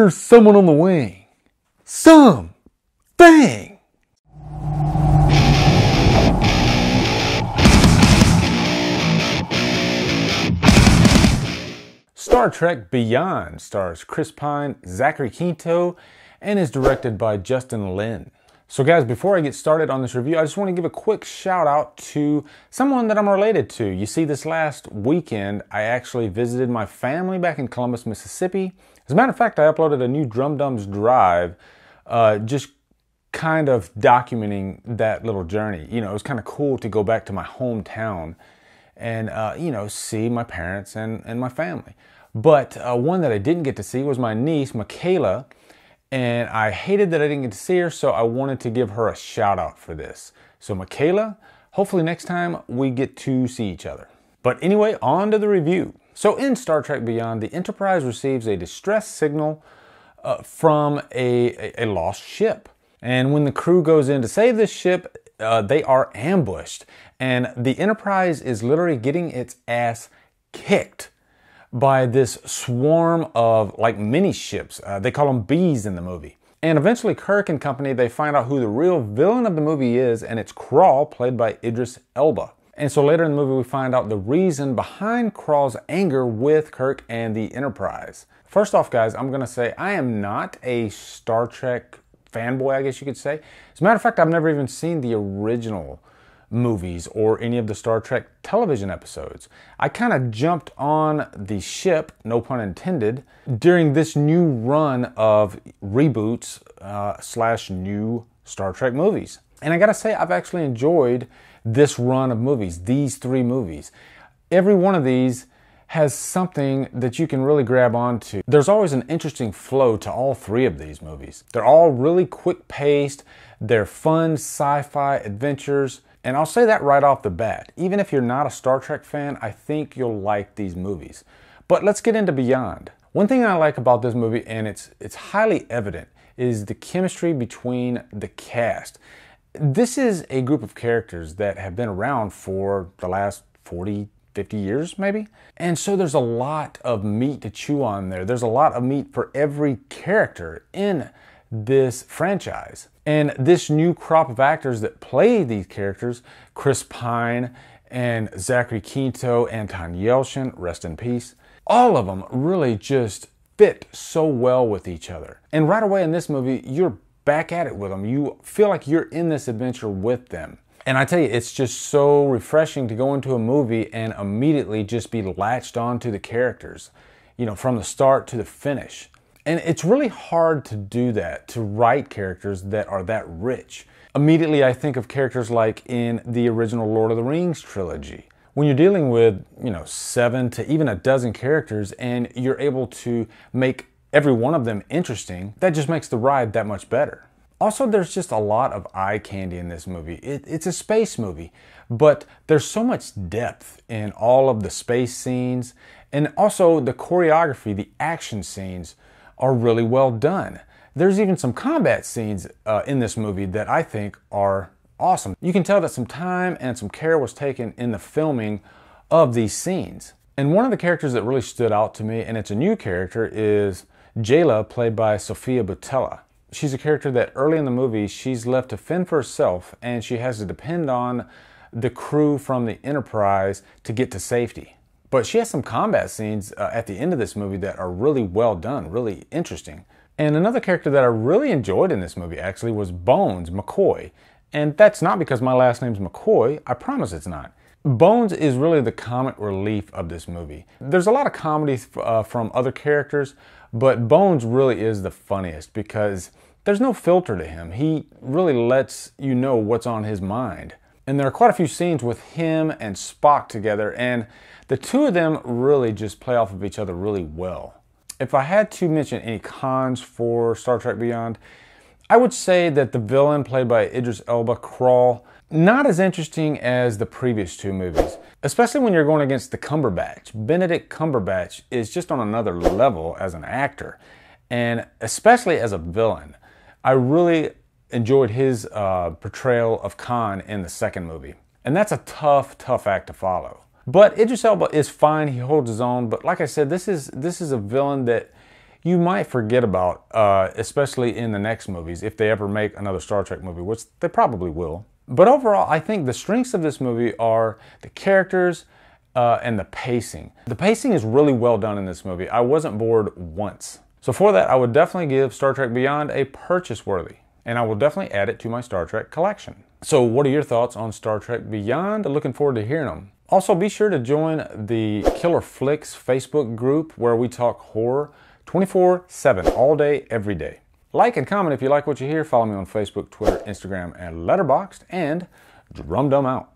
There's someone on the wing. Something. Star Trek Beyond stars Chris Pine, Zachary Quinto, and is directed by Justin Lin. So guys, before I get started on this review, I just want to give a quick shout out to someone that I'm related to. You see, this last weekend, I actually visited my family back in Columbus, Mississippi. As a matter of fact, I uploaded a new Drumdums drive, just kind of documenting that little journey. You know, it was kind of cool to go back to my hometown and, you know, see my parents and my family. But one that I didn't get to see was my niece, Michaela, and I hated that I didn't get to see her, so I wanted to give her a shout out for this. So Michaela, hopefully next time we get to see each other. But anyway, on to the review. So in Star Trek Beyond, the Enterprise receives a distress signal from a lost ship. And when the crew goes in to save this ship, they are ambushed. And the Enterprise is literally getting its ass kicked by this swarm of like mini ships. They call them bees in the movie. And eventually Kirk and company, they find out who the real villain of the movie is, and it's Krall, played by Idris Elba. And so later in the movie we find out the reason behind Krall's anger with Kirk and the Enterprise. First off, guys, I'm gonna say I am not a Star Trek fanboy, I guess you could say. As a matter of fact, I've never even seen the original movies or any of the Star Trek television episodes. I kind of jumped on the ship, no pun intended, during this new run of reboots slash new Star Trek movies. And I gotta say, I've actually enjoyed this run of movies, these three movies. Every one of these has something that you can really grab onto. There's always an interesting flow to all three of these movies. They're all really quick paced, they're fun sci-fi adventures. And I'll say that right off the bat. Even if you're not a Star Trek fan, I think you'll like these movies. But let's get into Beyond. One thing I like about this movie, and it's highly evident, is the chemistry between the cast. This is a group of characters that have been around for the last 40, 50 years maybe. And so there's a lot of meat to chew on there. There's a lot of meat for every character in this franchise. And this new crop of actors that play these characters, Chris Pine and Zachary Quinto, Anton Yelchin, rest in peace, all of them really just fit so well with each other. And right away in this movie, you're back at it with them. You feel like you're in this adventure with them. And I tell you, it's just so refreshing to go into a movie and immediately just be latched onto the characters, you know, from the start to the finish. And it's really hard to do that, to write characters that are that rich. Immediately I think of characters like in the original Lord of the Rings trilogy. When you're dealing with, you know, 7 to even a dozen characters and you're able to make every one of them interesting, that just makes the ride that much better. Also, there's just a lot of eye candy in this movie. It's a space movie, but there's so much depth in all of the space scenes, and also the choreography, the action scenes are really well done. There's even some combat scenes in this movie that I think are awesome. You can tell that some time and some care was taken in the filming of these scenes. And one of the characters that really stood out to me, and it's a new character, is Jayla, played by Sofia Boutella. She's a character that early in the movie, she's left to fend for herself, and she has to depend on the crew from the Enterprise to get to safety. But she has some combat scenes at the end of this movie that are really well done, really interesting. And another character that I really enjoyed in this movie actually was Bones, McCoy. And that's not because my last name's McCoy, I promise it's not. Bones is really the comic relief of this movie. There's a lot of comedy from other characters, but Bones really is the funniest because there's no filter to him. He really lets you know what's on his mind. And there are quite a few scenes with him and Spock together, and the two of them really just play off of each other really well. If I had to mention any cons for Star Trek Beyond, I would say that the villain played by Idris Elba, Krall, not as interesting as the previous two movies, especially when you're going against the Cumberbatch. Benedict Cumberbatch is just on another level as an actor, and especially as a villain. I really enjoyed his portrayal of Khan in the second movie. And that's a tough act to follow. But Idris Elba is fine, he holds his own, but like I said, this is a villain that you might forget about, especially in the next movies, if they ever make another Star Trek movie, which they probably will. But overall, I think the strengths of this movie are the characters and the pacing. The pacing is really well done in this movie. I wasn't bored once. So for that, I would definitely give Star Trek Beyond a purchase worthy, and I will definitely add it to my Star Trek collection. So what are your thoughts on Star Trek Beyond? Looking forward to hearing them. Also, be sure to join the Killer Flicks Facebook group where we talk horror 24/7, all day, every day. Like and comment if you like what you hear. Follow me on Facebook, Twitter, Instagram, and Letterboxd. And Drumdum out.